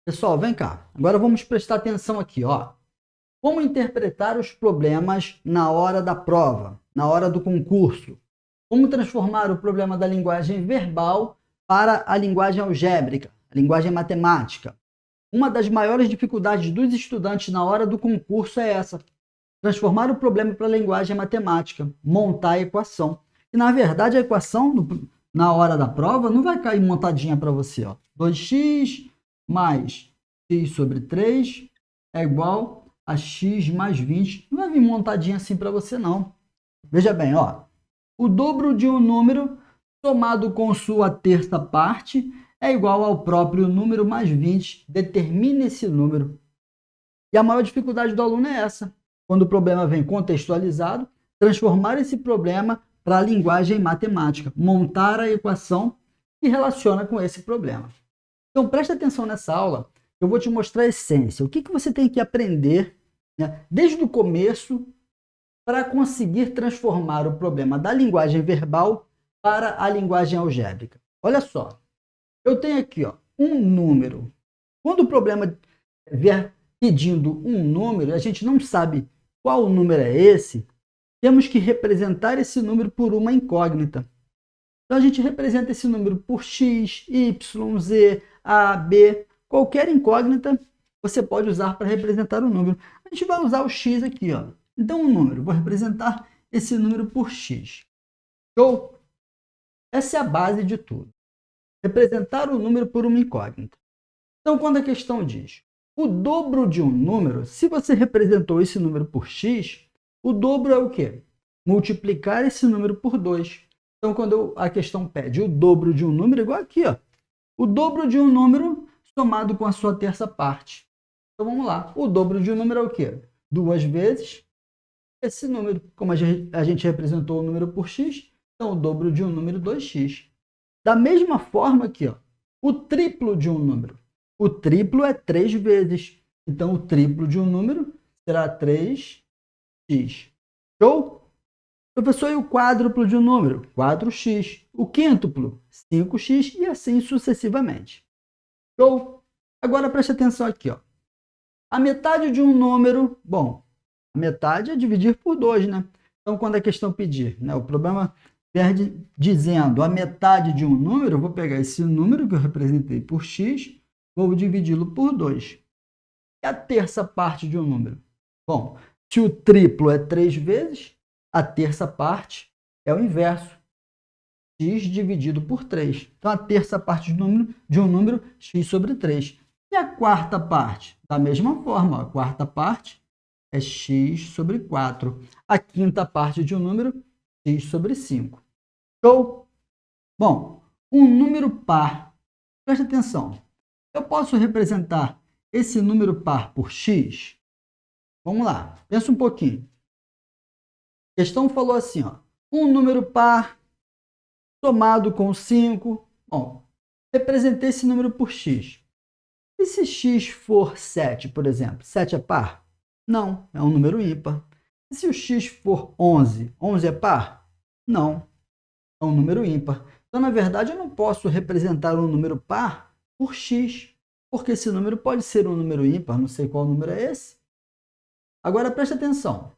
Pessoal, vem cá. Agora vamos prestar atenção aqui, ó. Como interpretar os problemas na hora da prova, na hora do concurso? Como transformar o problema da linguagem verbal para a linguagem algébrica, a linguagem matemática? Uma das maiores dificuldades dos estudantes na hora do concurso é essa: transformar o problema para a linguagem matemática, montar a equação. E, na verdade, a equação, na hora da prova, não vai cair montadinha para você, ó. 2x mais x sobre 3 é igual a x mais 20. Não vai vir montadinha assim para você, não. Veja bem, ó. O dobro de um número somado com sua terça parte é igual ao próprio número mais 20. Determine esse número. E a maior dificuldade do aluno é essa. Quando o problema vem contextualizado, transformar esse problema para a linguagem matemática, montar a equação que relaciona com esse problema. Então, preste atenção nessa aula, eu vou te mostrar a essência. O que você tem que aprender, né, desde o começo para conseguir transformar o problema da linguagem verbal para a linguagem algébrica. Olha só, eu tenho aqui, ó, um número. Quando o problema vier pedindo um número, a gente não sabe qual número é esse, temos que representar esse número por uma incógnita. Então, a gente representa esse número por x, y, z, a, b, qualquer incógnita você pode usar para representar o número. A gente vai usar o x aqui, ó. Então, o número, vou representar esse número por x. Show? Essa é a base de tudo. Representar o número por uma incógnita. Então, quando a questão diz o dobro de um número, se você representou esse número por x, o dobro é o quê? Multiplicar esse número por 2. Então, quando a questão pede o dobro de um número, igual aqui, ó, o dobro de um número somado com a sua terça parte. Então, vamos lá. O dobro de um número é o quê? 2 vezes esse número. Como a gente representou o número por x, então o dobro de um número, 2x. Da mesma forma aqui, ó, o triplo de um número. O triplo é 3 vezes. Então, o triplo de um número será 3x. Show? Professor, e o quádruplo de um número? 4x. O quíntuplo? 5x e assim sucessivamente. Show? Agora preste atenção aqui, ó. A metade de um número, bom, a metade é dividir por 2, né? Então, quando a questão pedir, né, o problema vier dizendo a metade de um número, eu vou pegar esse número que eu representei por x, vou dividi-lo por 2. E a terça parte de um número? Bom, se o triplo é 3 vezes, a terça parte é o inverso. X dividido por 3. Então, a terça parte de um número, x sobre 3. E a quarta parte? Da mesma forma, ó, a quarta parte é x sobre 4. A quinta parte de um número, x sobre 5. Show? Bom, um número par. Preste atenção. Eu posso representar esse número par por x? Vamos lá, pensa um pouquinho. A questão falou assim, ó, um número par somado com 5. Bom, representei esse número por x. E se x for 7, por exemplo? 7 é par? Não, é um número ímpar. E se o x for 11? 11 é par? Não, é um número ímpar. Então, na verdade, eu não posso representar um número par por x, porque esse número pode ser um número ímpar, não sei qual número é esse. Agora, preste atenção.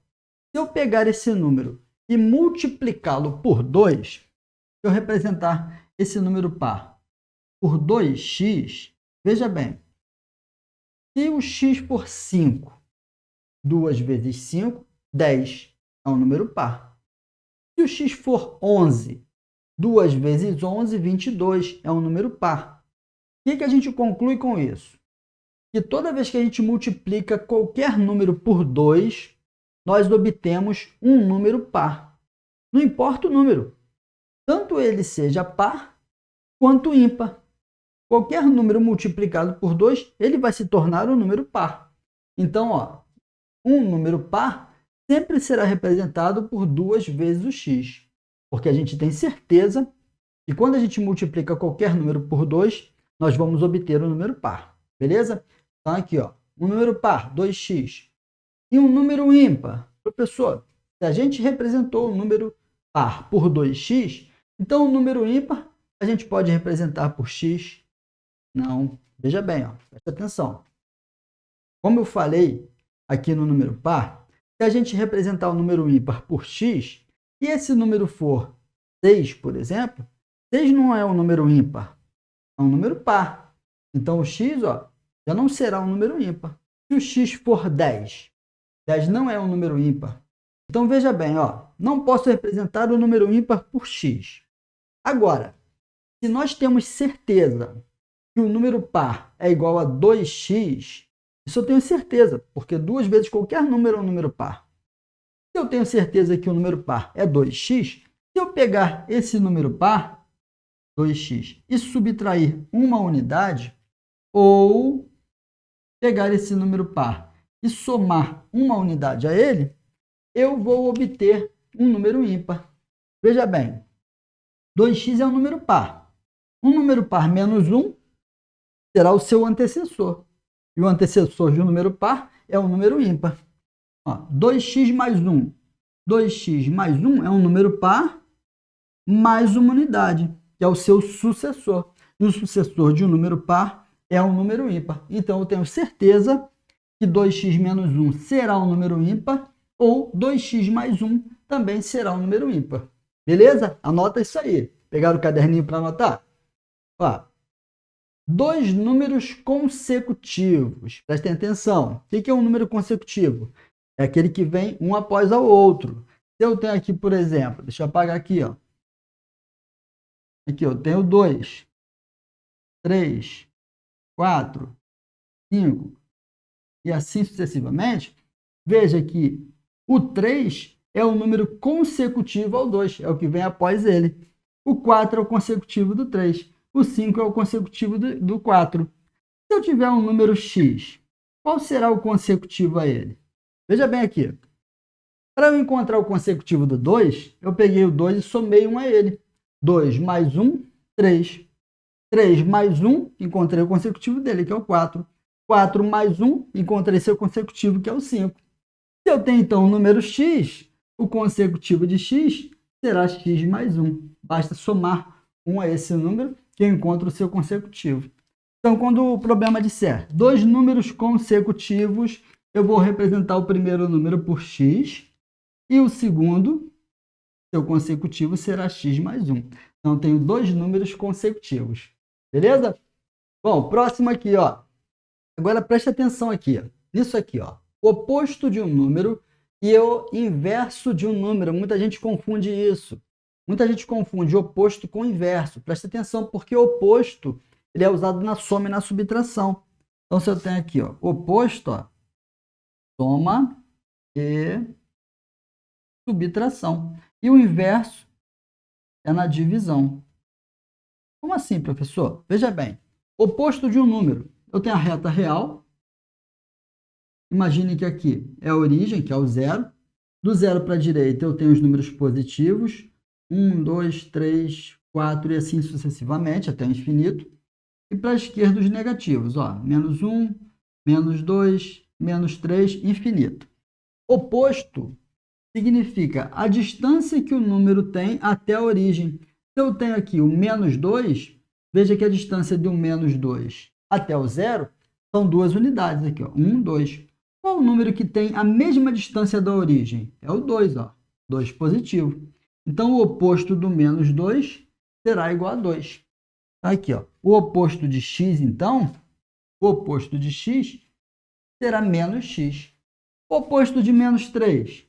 Se eu pegar esse número e multiplicá-lo por 2, se eu representar esse número par por 2x, veja bem, se o x for 5, 2 vezes 5, 10, é um número par. Se o x for 11, 2 vezes 11, 22, é um número par. O que a gente conclui com isso? Que toda vez que a gente multiplica qualquer número por 2, nós obtemos um número par. Não importa o número, tanto ele seja par quanto ímpar. Qualquer número multiplicado por 2, ele vai se tornar um número par. Então, ó, um número par sempre será representado por 2 vezes o x, porque a gente tem certeza que quando a gente multiplica qualquer número por 2, nós vamos obter um número par. Beleza? Então, aqui, ó, um número par, 2x. E um número ímpar. Professor, se a gente representou o número par por 2x, então o número ímpar a gente pode representar por x? Não, Veja bem, ó, presta atenção. Como eu falei aqui no número par, se a gente representar o número ímpar por x, e esse número for 6, por exemplo, 6 não é um número ímpar, é um número par. Então, o x, ó, já não será um número ímpar. Se o x for 10, 10 não é um número ímpar. Então, veja bem, ó, não posso representar o número ímpar por x. Agora, se nós temos certeza que o número par é igual a 2x, isso eu tenho certeza, porque 2 vezes qualquer número é um número par. Se eu tenho certeza que o número par é 2x, se eu pegar esse número par, 2x, e subtrair uma unidade, ou pegar esse número par e somar uma unidade a ele, eu vou obter um número ímpar. Veja bem, 2x é um número par. Um número par menos 1 será o seu antecessor. E o antecessor de um número par é um número ímpar. Ó, 2x mais 1. 2x mais 1 é um número par mais uma unidade, que é o seu sucessor. E o sucessor de um número par é um número ímpar. Então, eu tenho certeza que 2x menos 1 será um número ímpar, ou 2x mais 1 também será um número ímpar. Beleza? Anota isso aí. Pegaram o caderninho para anotar? Ó, dois números consecutivos. Prestem atenção. O que é um número consecutivo? É aquele que vem um após o outro. Se eu tenho aqui, por exemplo, deixa eu apagar aqui, ó. Aqui eu tenho 2, 3, 4, 5 e assim sucessivamente. Veja que o 3 é o número consecutivo ao 2, é o que vem após ele. O 4 é o consecutivo do 3. O 5 é o consecutivo do 4. Se eu tiver um número x, qual será o consecutivo a ele? Veja bem aqui. Para eu encontrar o consecutivo do 2, eu peguei o 2 e somei 1 a ele. 2 mais 1, 3. 3 mais 1, encontrei o consecutivo dele, que é o 4. 4 mais 1, encontrei seu consecutivo, que é o 5. Se eu tenho, então, o número x, o consecutivo de x será x mais 1. Basta somar 1 a esse número que eu encontro o seu consecutivo. Então, quando o problema disser dois números consecutivos, eu vou representar o primeiro número por x e o segundo, seu consecutivo, será x mais 1. Então, eu tenho dois números consecutivos. Beleza? Bom, próximo aqui, ó. Agora, preste atenção aqui, ó. Nisso aqui, ó. O oposto de um número e o inverso de um número. Muita gente confunde isso. Muita gente confunde oposto com inverso. Preste atenção, porque o oposto ele é usado na soma e na subtração. Então, se eu tenho aqui, ó, oposto, ó, soma e subtração. E o inverso é na divisão. Como assim, professor? Veja bem, oposto de um número. Eu tenho a reta real. Imagine que aqui é a origem, que é o zero. Do zero para a direita eu tenho os números positivos. 1, 2, 3, 4 e assim sucessivamente, até o infinito. E para a esquerda os negativos. Ó, menos 1, menos 2, menos 3, infinito. Oposto significa a distância que o número tem até a origem. Se eu tenho aqui o menos 2, veja que a distância de um menos 2 até o zero são 2 unidades aqui, ó, 1, 2. Qual o número que tem a mesma distância da origem? É o 2, ó, 2 positivo. Então, o oposto do menos 2 será igual a 2. Aqui, ó, o oposto de x, então, o oposto de x será menos x. O oposto de menos 3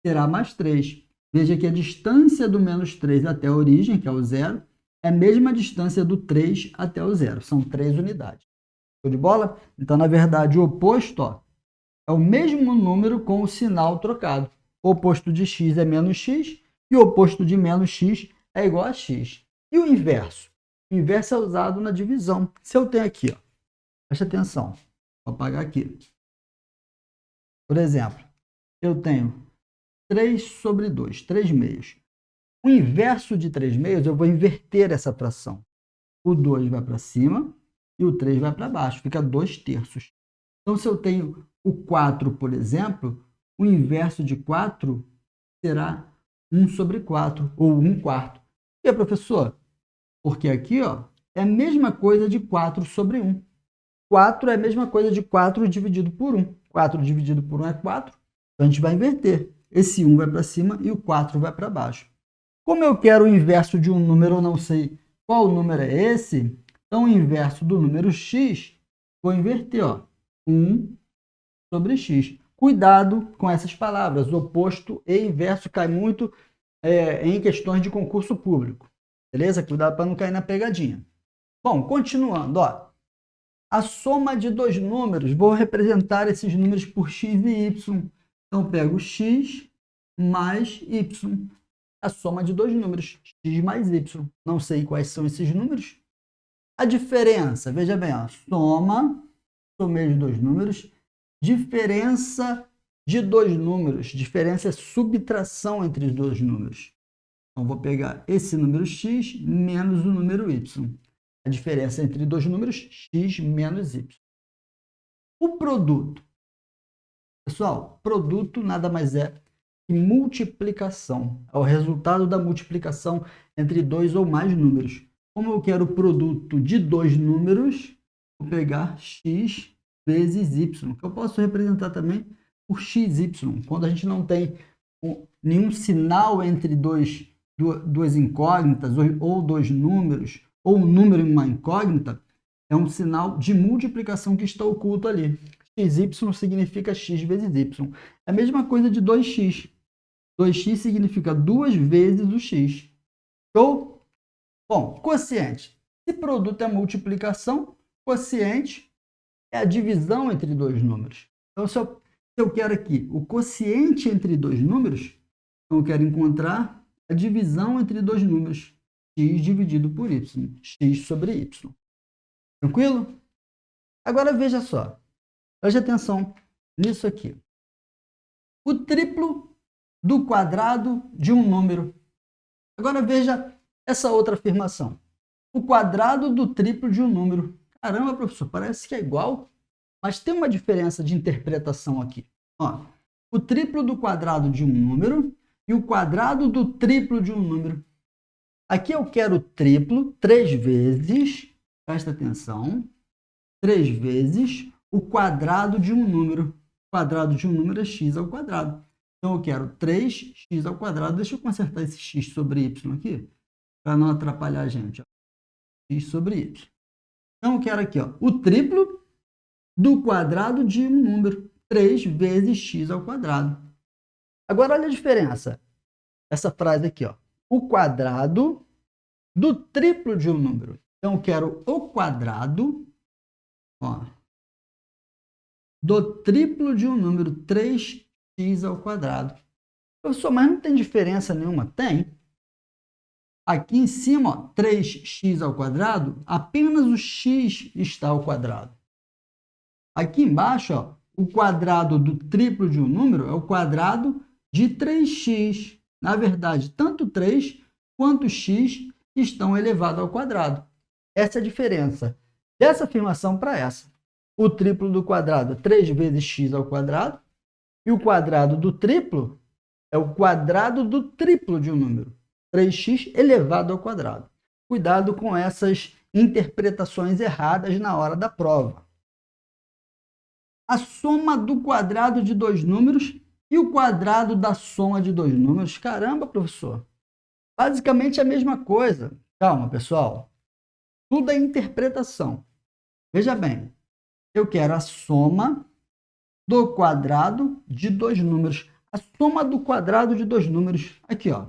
será mais 3. Veja que a distância do menos 3 até a origem, que é o zero, é a mesma distância do 3 até o zero. São 3 unidades. Show de bola? Então, na verdade, o oposto, ó, é o mesmo número com o sinal trocado. O oposto de x é menos x e o oposto de menos x é igual a x. E o inverso? O inverso é usado na divisão. Se eu tenho aqui, ó, preste atenção, vou apagar aqui. Por exemplo, eu tenho 3 sobre 2, 3 meios. O inverso de 3 meios, eu vou inverter essa fração. O 2 vai para cima e o 3 vai para baixo, fica 2 terços. Então, se eu tenho o 4, por exemplo, o inverso de 4 será 1 sobre 4, ou 1 quarto. Por que, professor? Porque aqui, ó, é a mesma coisa de 4 sobre 1. 4 é a mesma coisa de 4 dividido por 1. 4 dividido por 1 é 4. Então, a gente vai inverter. Esse 1 vai para cima e o 4 vai para baixo. Como eu quero o inverso de um número, eu não sei qual número é esse, então o inverso do número x, vou inverter, ó, 1 sobre x. Cuidado com essas palavras, oposto e inverso cai muito em questões de concurso público. Beleza? Cuidado para não cair na pegadinha. Bom, continuando, ó. A soma de dois números, vou representar esses números por x e y. Então, pego x mais y. A soma de dois números, x mais y. Não sei quais são esses números. A diferença, veja bem, ó, somei os dois números. Diferença de dois números. Diferença é subtração entre os dois números. Então, vou pegar esse número x menos o número y. A diferença entre dois números, x menos y. O produto. Pessoal, produto nada mais é que multiplicação. É o resultado da multiplicação entre dois ou mais números. Como eu quero o produto de dois números, vou pegar x vezes y, que eu posso representar também por xy. Quando a gente não tem nenhum sinal entre duas incógnitas ou dois números, ou um número em uma incógnita, é um sinal de multiplicação que está oculto ali. xy significa x vezes y. É a mesma coisa de 2x. 2x significa 2 vezes o x. Show? Bom, quociente. Se produto é multiplicação, quociente é a divisão entre dois números. Então, se eu quero aqui o quociente entre dois números, então eu quero encontrar a divisão entre dois números. X dividido por y. X sobre y. Tranquilo? Agora veja só. Preste atenção nisso aqui. O triplo do quadrado de um número. Agora veja essa outra afirmação. O quadrado do triplo de um número. Caramba, professor, parece que é igual, mas tem uma diferença de interpretação aqui. Ó, o triplo do quadrado de um número e o quadrado do triplo de um número. Aqui eu quero triplo 3 vezes, presta atenção, 3 vezes o quadrado de um número. O quadrado de um número é x ao quadrado. Então, eu quero 3x ao quadrado. Deixa eu consertar esse x sobre y aqui, para não atrapalhar a gente. Ó. X sobre y. Então, eu quero aqui ó, o triplo do quadrado de um número. 3 vezes x ao quadrado. Agora, olha a diferença. Essa frase aqui, ó. O quadrado do triplo de um número. Então, eu quero o quadrado ó, do triplo de um número, 3x ao quadrado. Professor, mas não tem diferença nenhuma? Tem. Aqui em cima, ó, 3x ao quadrado, apenas o x está ao quadrado. Aqui embaixo, ó, o quadrado do triplo de um número é o quadrado de 3x. Na verdade, tanto 3 quanto x estão elevados ao quadrado. Essa é a diferença dessa afirmação para essa. O triplo do quadrado é 3 vezes x ao quadrado, e o quadrado do triplo é o quadrado do triplo de um número. 3x elevado ao quadrado. Cuidado com essas interpretações erradas na hora da prova. A soma do quadrado de dois números e o quadrado da soma de dois números. Caramba, professor. Basicamente é a mesma coisa. Calma, pessoal. Tudo é interpretação. Veja bem. Eu quero a soma do quadrado de dois números. A soma do quadrado de dois números. Aqui, ó.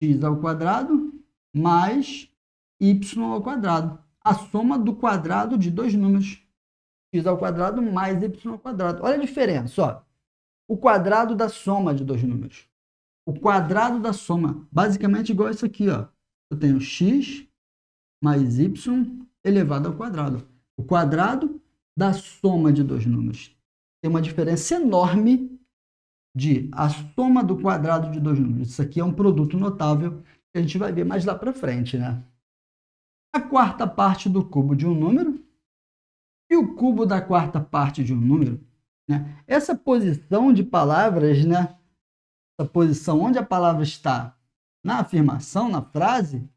X ao quadrado mais y ao quadrado. A soma do quadrado de dois números. X ao quadrado mais y ao quadrado. Olha a diferença, ó. O quadrado da soma de dois números. O quadrado da soma, basicamente igual a isso aqui, ó. Eu tenho x mais y elevado ao quadrado. O quadrado da soma de dois números. Tem uma diferença enorme de a soma do quadrado de dois números. Isso aqui é um produto notável que a gente vai ver mais lá para frente, né? A quarta parte do cubo de um número e o cubo da quarta parte de um número. Né? Essa posição de palavras, né? Essa posição onde a palavra está na afirmação, na frase,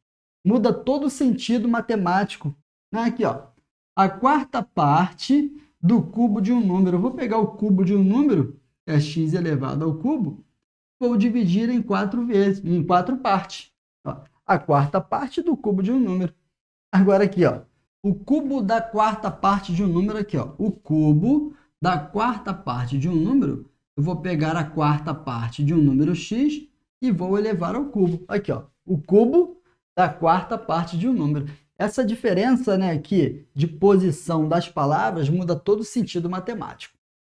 muda todo o sentido matemático. Né? Aqui, ó. a quarta parte do cubo de um número. Eu vou pegar o cubo de um número, que é x elevado ao cubo, vou dividir em 4 vezes, em 4 partes. Ó, a quarta parte do cubo de um número. Agora aqui, ó, o cubo da quarta parte de um número aqui, ó, o cubo da quarta parte de um número, eu vou pegar a quarta parte de um número x e vou elevar ao cubo. Aqui, ó, o cubo da quarta parte de um número. Essa diferença, né, aqui de posição das palavras muda todo o sentido matemático.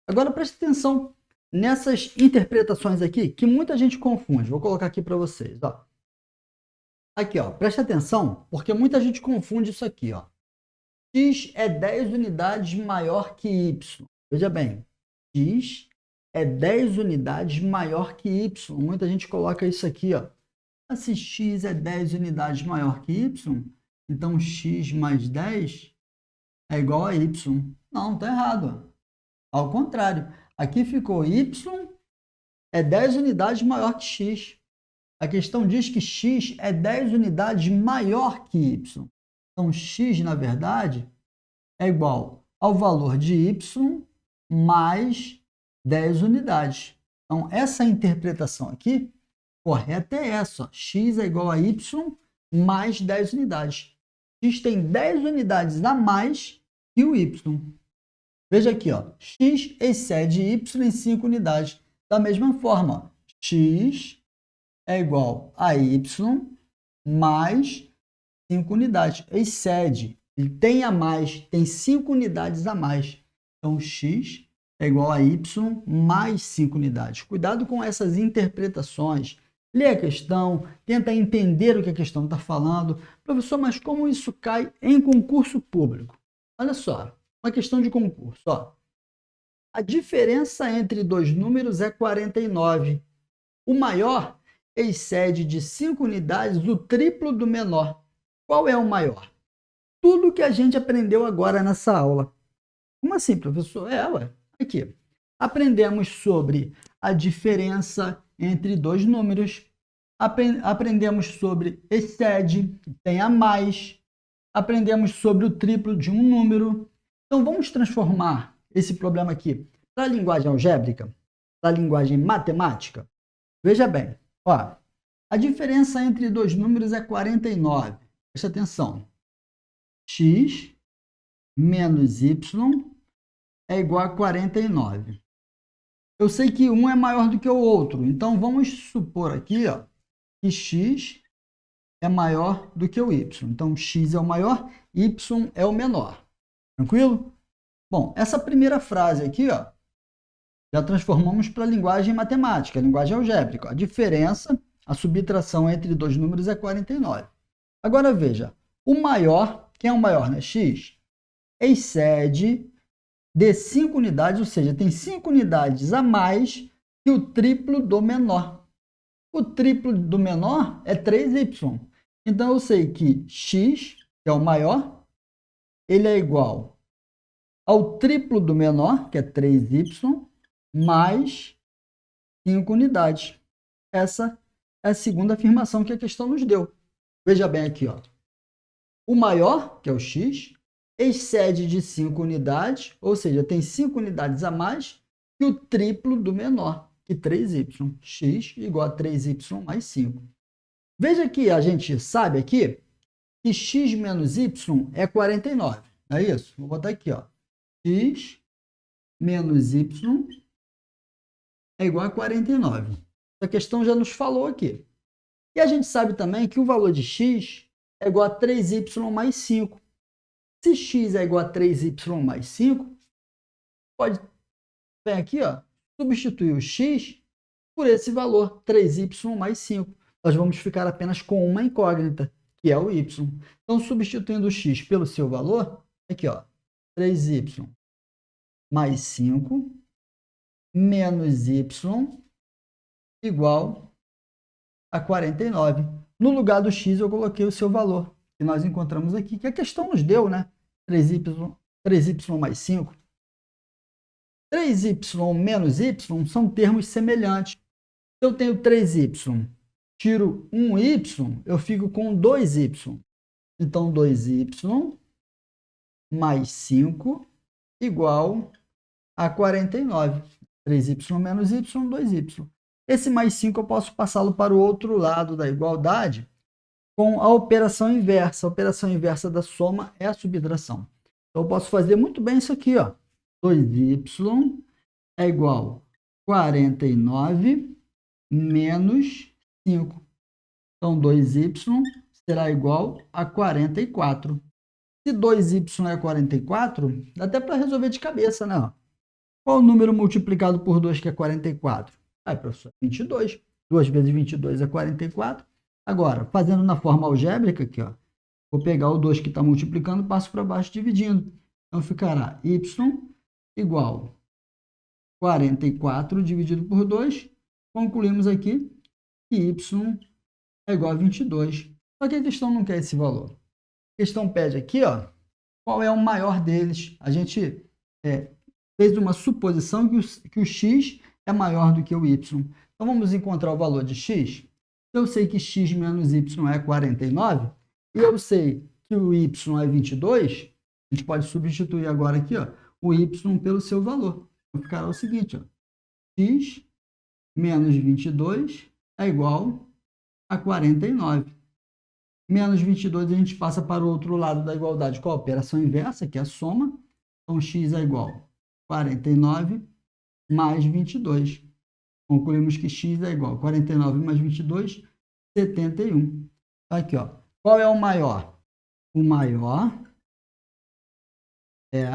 Agora preste atenção nessas interpretações aqui que muita gente confunde. Vou colocar aqui para vocês, ó. Aqui, ó, preste atenção, porque muita gente confunde isso aqui, ó. X é 10 unidades maior que Y. Veja bem, X é 10 unidades maior que Y. Muita gente coloca isso aqui, ó. Se X é 10 unidades maior que Y, então X mais 10 é igual a Y. Não, tá errado. Ó. Ao contrário, aqui ficou Y é 10 unidades maior que X. A questão diz que x é 10 unidades maior que y. Então, x, na verdade, é igual ao valor de y mais 10 unidades. Então, essa interpretação aqui, correta é essa. Ó. X é igual a y mais 10 unidades. X tem 10 unidades a mais que o y. Veja aqui, ó, x excede y em 5 unidades. Da mesma forma, ó, x é igual a y mais 5 unidades. Excede. Ele tem a mais, tem 5 unidades a mais. Então, x é igual a y mais 5 unidades. Cuidado com essas interpretações. Lê a questão, tenta entender o que a questão está falando. Professor, mas como isso cai em concurso público? Olha só, uma questão de concurso. Ó. A diferença entre dois números é 49. O maior excede de 5 unidades o triplo do menor. Qual é o maior? Tudo que a gente aprendeu agora nessa aula. Como assim, professor? Ué. Aqui. Aprendemos sobre a diferença entre dois números. Aprendemos sobre excede, tem a mais. Aprendemos sobre o triplo de um número. Então, vamos transformar esse problema aqui para a linguagem algébrica, para a linguagem matemática. Veja bem, ó, a diferença entre dois números é 49. Presta atenção. X menos y é igual a 49. Eu sei que um é maior do que o outro, então vamos supor aqui, ó, que x é maior do que o y. Então, x é o maior, y é o menor. Tranquilo? Bom, essa primeira frase aqui, ó, já transformamos para a linguagem matemática, a linguagem algébrica. A diferença, a subtração entre dois números é 49. Agora veja, o maior, quem é o maior, né? X, excede de 5 unidades, ou seja, tem 5 unidades a mais que o triplo do menor. O triplo do menor é 3y. Então, eu sei que x, que é o maior, ele é igual ao triplo do menor, que é 3y, mais 5 unidades. Essa é a segunda afirmação que a questão nos deu. Veja bem aqui, ó. O maior, que é o x, excede de 5 unidades, ou seja, tem 5 unidades a mais que o triplo do menor, que 3y. X igual a 3y mais 5. Veja que a gente sabe aqui que x menos y é 49. Não é isso? Vou botar aqui, ó. X menos y é igual a 49. Essa questão já nos falou aqui. E a gente sabe também que o valor de x é igual a 3y mais 5. Se x é igual a 3y mais 5, pode vir aqui, ó, substituir o x por esse valor, 3y mais 5. Nós vamos ficar apenas com uma incógnita, que é o y. Então, substituindo o x pelo seu valor, aqui, ó, 3y mais 5 menos y igual a 49. No lugar do x, eu coloquei o seu valor, que nós encontramos aqui, que a questão nos deu, né? 3y mais 5. 3y menos y são termos semelhantes. Se eu tenho 3y, tiro 1y, eu fico com 2y. Então, 2y mais 5 igual a 49. 3y menos y, 2y. Esse mais 5 eu posso passá-lo para o outro lado da igualdade com a operação inversa. A operação inversa da soma é a subtração. Então, eu posso fazer muito bem isso aqui, ó. 2y é igual a 49 menos 5. Então, 2y será igual a 44. Se 2y é 44, dá até para resolver de cabeça, né? Qual o número multiplicado por 2 que é 44? Professor, 22. 2 vezes 22 é 44. Agora, fazendo na forma algébrica aqui, ó, vou pegar o 2 que está multiplicando, passo para baixo dividindo. Então, ficará y igual a 44 dividido por 2. Concluímos aqui que y é igual a 22. Só que a questão não quer esse valor. A questão pede aqui, ó, qual é o maior deles. A gente fez uma suposição que o x é maior do que o y. Então, vamos encontrar o valor de x. Eu sei que x menos y é 49, e eu sei que o y é 22, a gente pode substituir agora aqui, ó, o y pelo seu valor. Então, ficará o seguinte, ó, x menos 22 é igual a 49. Menos 22 a gente passa para o outro lado da igualdade com a operação inversa, que é a soma. Então, x é igual a 49 mais 22. Concluímos que x é igual a 49 mais 22, 71. Aqui, ó. Qual é o maior? O maior é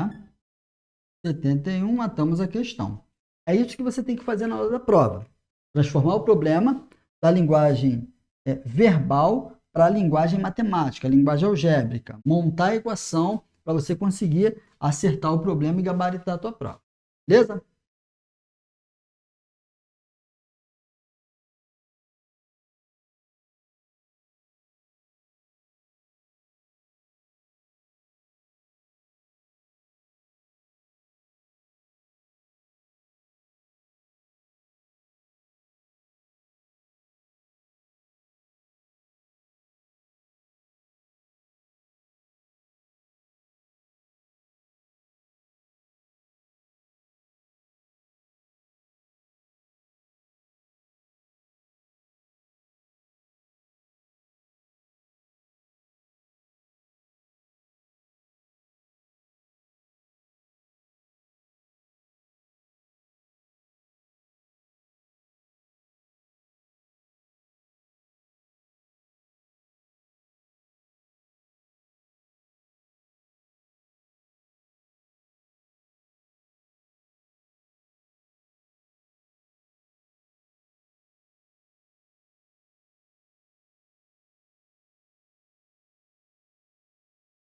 71, matamos a questão. É isso que você tem que fazer na hora da prova. Transformar o problema da linguagem verbal para a linguagem matemática, a linguagem algébrica. Montar a equação para você conseguir acertar o problema e gabaritar a tua prova. Beleza?